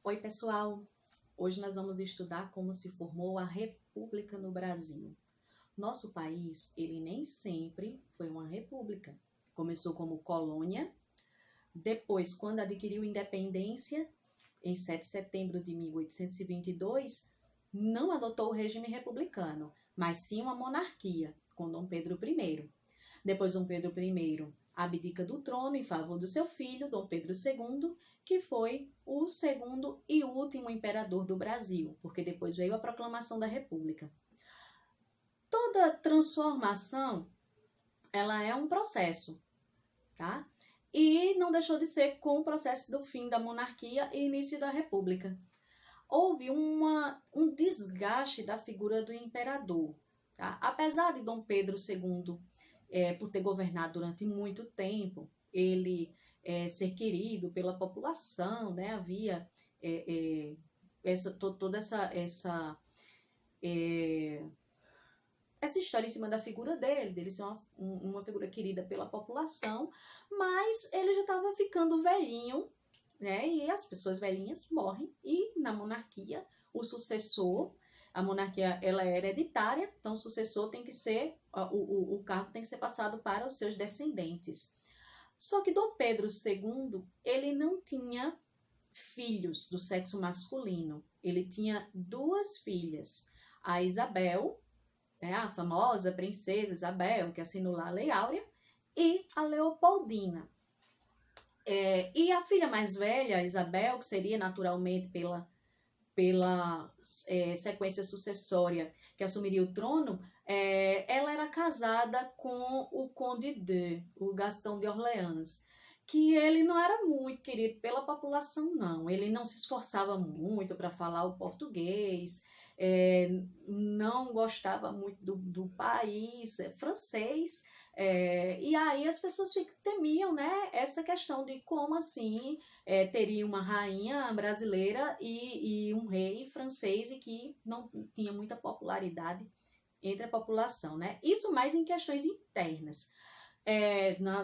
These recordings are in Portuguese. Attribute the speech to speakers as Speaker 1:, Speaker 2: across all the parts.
Speaker 1: Oi, pessoal! Hoje nós vamos estudar como se formou a República no Brasil. Nosso país, ele nem sempre foi uma república. Começou como colônia, depois, quando adquiriu independência, em 7 de setembro de 1822, não adotou o regime republicano, mas sim uma monarquia, com Dom Pedro I. Depois, Dom Pedro I abdica do trono em favor do seu filho, Dom Pedro II, que foi o segundo e último imperador do Brasil, porque depois veio a proclamação da República. Toda transformação, ela é um processo, tá? E não deixou de ser com o processo do fim da monarquia e início da República. Houve um desgaste da figura do imperador, tá? Apesar de Dom Pedro II por ter governado durante muito tempo, ele ser querido pela população, né? Havia toda essa história em cima da figura dele ser uma figura querida pela população, mas ele já estava ficando velhinho, né? E as pessoas velhinhas morrem, e na monarquia, o sucessor, a monarquia ela é hereditária, então o sucessor tem que ser, o cargo tem que ser passado para os seus descendentes. Só que Dom Pedro II, ele não tinha filhos do sexo masculino, ele tinha duas filhas, a Isabel, né, a famosa princesa Isabel, que assinou lá a Lei Áurea, e a Leopoldina. E a filha mais velha, Isabel, que seria naturalmente pela sequência sucessória que assumiria o trono, ela era casada com o Conde o Gastão de Orleans, que ele não era muito querido pela população, não. Ele não se esforçava muito para falar o português, não gostava muito do país francês, e aí as pessoas temiam, né, essa questão de como assim teria uma rainha brasileira e um rei francês, e que não tinha muita popularidade entre a população, né? Isso mais em questões internas,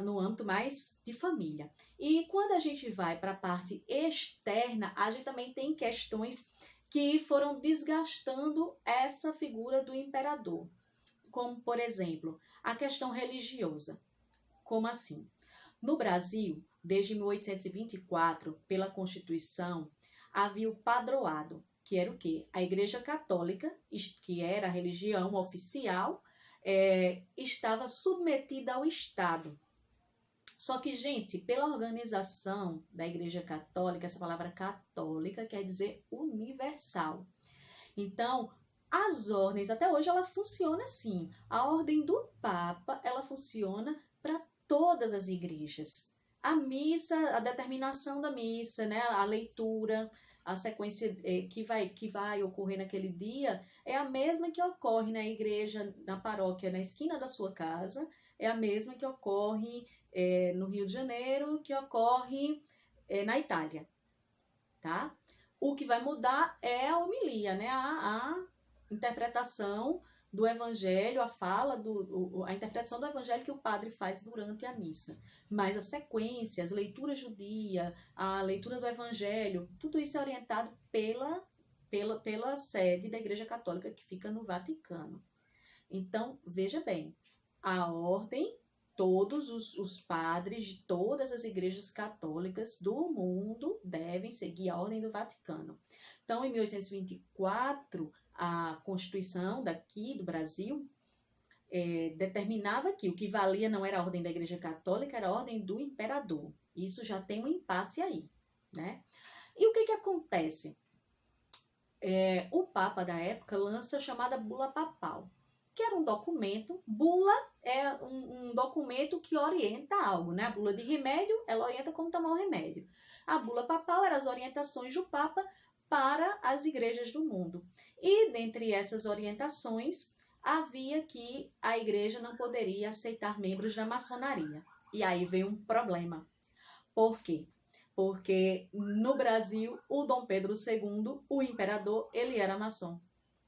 Speaker 1: no âmbito mais de família. E quando a gente vai para a parte externa, a gente também tem questões que foram desgastando essa figura do imperador, como, por exemplo, a questão religiosa. Como assim? No Brasil, desde 1824, pela Constituição, havia o padroado, que era o quê? A Igreja Católica, que era a religião oficial, estava submetida ao Estado. Só que, gente, pela organização da Igreja Católica, essa palavra católica quer dizer universal. Então, as ordens, até hoje, ela funciona assim. A ordem do Papa, ela funciona para todas as igrejas. A missa, a determinação da missa, né, a leitura, a sequência que vai ocorrer naquele dia é a mesma que ocorre na igreja, na paróquia, na esquina da sua casa, é a mesma que ocorre no Rio de Janeiro, que ocorre na Itália, tá? O que vai mudar é a homilia, né? A interpretação do evangelho, a fala, a interpretação do evangelho que o padre faz durante a missa. Mas a sequência, as leituras judia, a leitura do evangelho, tudo isso é orientado pela sede da Igreja Católica, que fica no Vaticano. Então, veja bem, a ordem, todos os padres de todas as igrejas católicas do mundo devem seguir a ordem do Vaticano. Então, em 1824, a Constituição daqui do Brasil determinava que o que valia não era a ordem da Igreja Católica, era a ordem do imperador. Isso já tem um impasse aí, né? E o que acontece? O Papa da época lança a chamada Bula Papal, que era um documento. Bula é um documento que orienta algo, né? A bula de remédio, ela orienta como tomar o remédio. A bula papal eram as orientações do Papa para as igrejas do mundo. E dentre essas orientações, havia que a igreja não poderia aceitar membros da maçonaria. E aí veio um problema. Por quê? Porque no Brasil, o Dom Pedro II, o imperador, ele era maçom.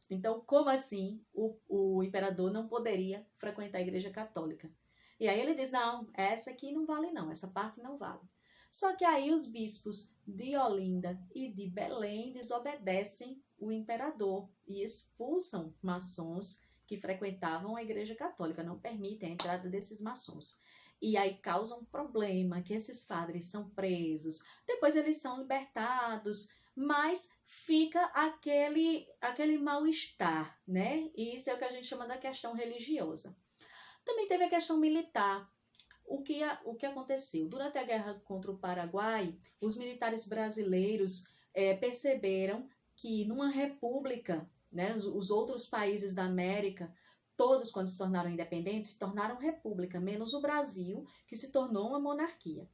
Speaker 1: Então, como assim o imperador não poderia frequentar a Igreja Católica? E aí ele diz, não, essa aqui não vale não, essa parte não vale. Só que aí os bispos de Olinda e de Belém desobedecem o imperador e expulsam maçons que frequentavam a Igreja Católica, não permitem a entrada desses maçons. E aí causa um problema, que esses padres são presos, depois eles são libertados, mas fica aquele mal-estar, né? E isso é o que a gente chama da questão religiosa. Também teve a questão militar. O que aconteceu? Durante a guerra contra o Paraguai, os militares brasileiros perceberam que numa república, né, os outros países da América, todos quando se tornaram independentes, se tornaram república, menos o Brasil, que se tornou uma monarquia.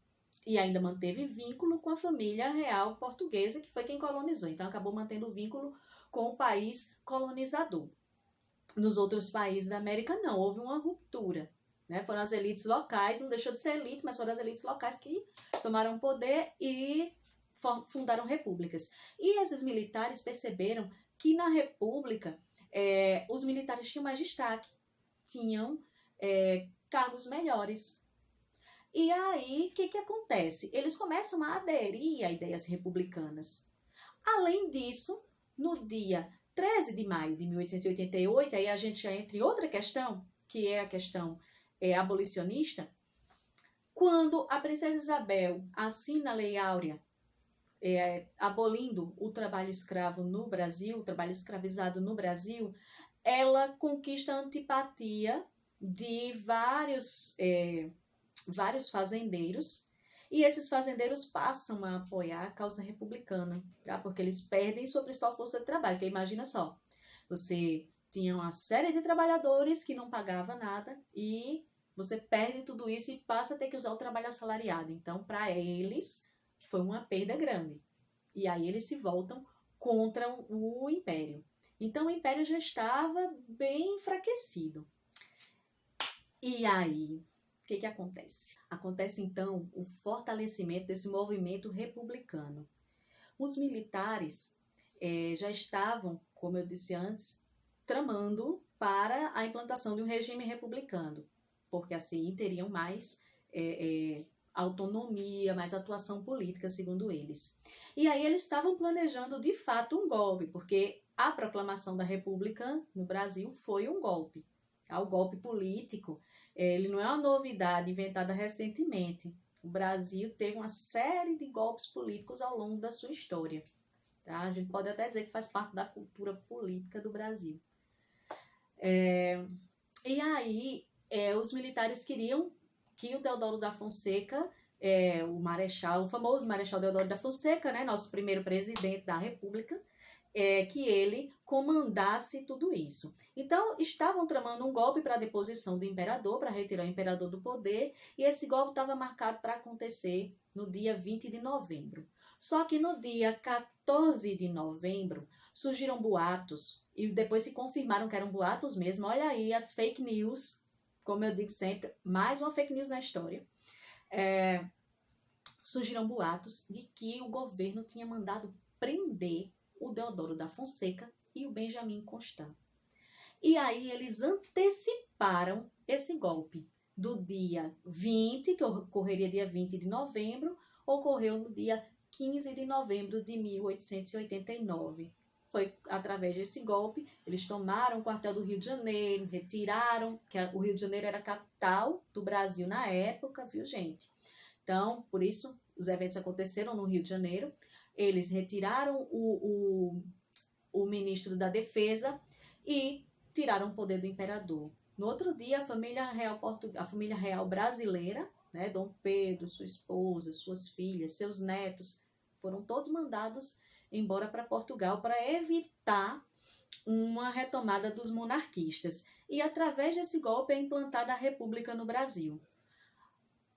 Speaker 1: E ainda manteve vínculo com a família real portuguesa, que foi quem colonizou. Então, acabou mantendo vínculo com o país colonizador. Nos outros países da América, não. Houve uma ruptura. Né? Foram as elites locais, não deixou de ser elite, mas foram as elites locais que tomaram poder e fundaram repúblicas. E esses militares perceberam que na república os militares tinham mais destaque, tinham cargos melhores. E aí, o que acontece? Eles começam a aderir a ideias republicanas. Além disso, no dia 13 de maio de 1888, aí a gente já entra em outra questão, que é a questão abolicionista, quando a princesa Isabel assina a Lei Áurea, abolindo o trabalho escravo no Brasil, o trabalho escravizado no Brasil, ela conquista a antipatia de vários fazendeiros, e esses fazendeiros passam a apoiar a causa republicana, tá? Porque eles perdem sua principal força de trabalho, que imagina só, você tinha uma série de trabalhadores que não pagavam nada e você perde tudo isso e passa a ter que usar o trabalho assalariado. Então, para eles, foi uma perda grande. E aí eles se voltam contra o Império. Então, o Império já estava bem enfraquecido. E aí, o que acontece? Acontece, então, o fortalecimento desse movimento republicano. Os militares já estavam, como eu disse antes, tramando para a implantação de um regime republicano, porque assim teriam mais autonomia, mais atuação política, segundo eles. E aí eles estavam planejando, de fato, um golpe, porque a proclamação da República no Brasil foi um golpe. O golpe político, ele não é uma novidade inventada recentemente. O Brasil teve uma série de golpes políticos ao longo da sua história. Tá? A gente pode até dizer que faz parte da cultura política do Brasil. E aí, os militares queriam que o Deodoro da Fonseca, o famoso Marechal Deodoro da Fonseca, né, nosso primeiro presidente da República, que ele comandasse tudo isso. Então, estavam tramando um golpe para a deposição do imperador, para retirar o imperador do poder, e esse golpe estava marcado para acontecer no dia 20 de novembro. Só que no dia 14 de novembro, surgiram boatos, e depois se confirmaram que eram boatos mesmo. Olha aí as fake news, como eu digo sempre, mais uma fake news na história. Surgiram boatos de que o governo tinha mandado prender o Deodoro da Fonseca e o Benjamin Constant. E aí eles anteciparam esse golpe do dia 20, que ocorreria dia 20 de novembro, ocorreu no dia 15 de novembro de 1889. Foi através desse golpe, eles tomaram o quartel do Rio de Janeiro, retiraram, que o Rio de Janeiro era a capital do Brasil na época, viu, gente? Então, por isso, os eventos aconteceram no Rio de Janeiro. Eles retiraram o ministro da Defesa e tiraram o poder do imperador. No outro dia, a família real brasileira, né, Dom Pedro, sua esposa, suas filhas, seus netos, foram todos mandados embora para Portugal para evitar uma retomada dos monarquistas. E através desse golpe é implantada a República no Brasil.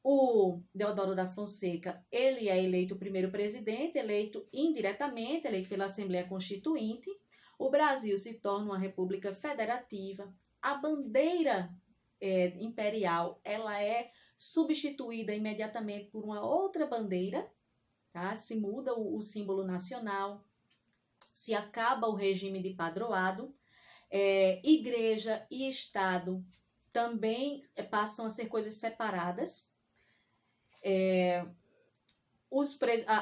Speaker 1: O Deodoro da Fonseca, ele é eleito o primeiro presidente, eleito indiretamente, eleito pela Assembleia Constituinte. O Brasil se torna uma república federativa. A bandeira imperial, ela é substituída imediatamente por uma outra bandeira, tá? Se muda o símbolo nacional, se acaba o regime de padroado, igreja e Estado também passam a ser coisas separadas.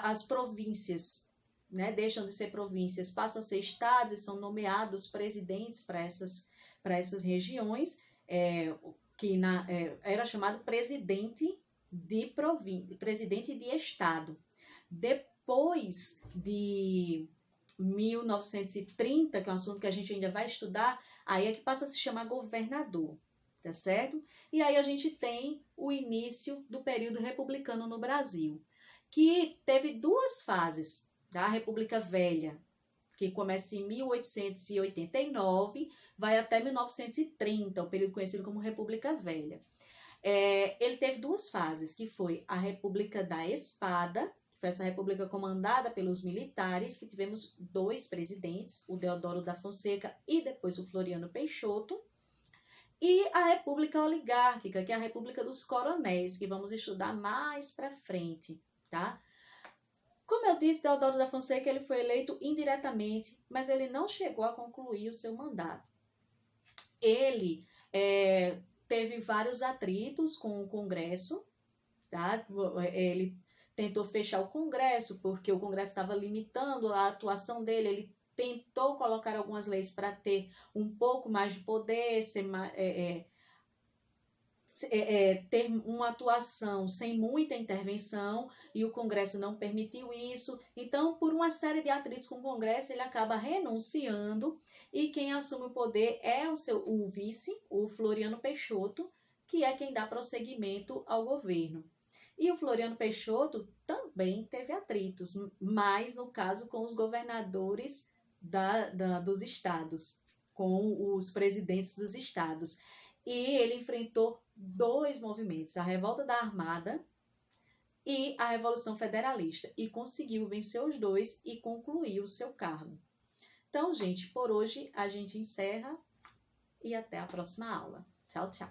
Speaker 1: as províncias, né, deixam de ser províncias, passam a ser estados e são nomeados presidentes para essas regiões, que era chamado presidente de província, presidente de estado. Depois de 1930, que é um assunto que a gente ainda vai estudar, aí é que passa a se chamar governador, tá certo? E aí a gente tem o início do período republicano no Brasil, que teve duas fases, tá? A República Velha, que começa em 1889, vai até 1930, o período conhecido como República Velha. Ele teve duas fases, que foi a República da Espada, que foi essa república comandada pelos militares, que tivemos dois presidentes, o Deodoro da Fonseca e depois o Floriano Peixoto, e a República Oligárquica, que é a República dos Coronéis, que vamos estudar mais para frente, tá? Como eu disse, Deodoro da Fonseca ele foi eleito indiretamente, mas ele não chegou a concluir o seu mandato. Ele teve vários atritos com o Congresso, tá? Ele tentou fechar o Congresso, porque o Congresso estava limitando a atuação dele, ele tentou colocar algumas leis para ter um pouco mais de poder, ter uma atuação sem muita intervenção, e o Congresso não permitiu isso. Então, por uma série de atritos com o Congresso, ele acaba renunciando, e quem assume o poder é o vice, o Floriano Peixoto, que é quem dá prosseguimento ao governo. E o Floriano Peixoto também teve atritos, mas no caso com os governadores dos estados, com os presidentes dos estados. E ele enfrentou dois movimentos, a Revolta da Armada e a Revolução Federalista, e conseguiu vencer os dois e concluir o seu cargo. Então, gente, por hoje a gente encerra e até a próxima aula. Tchau, tchau.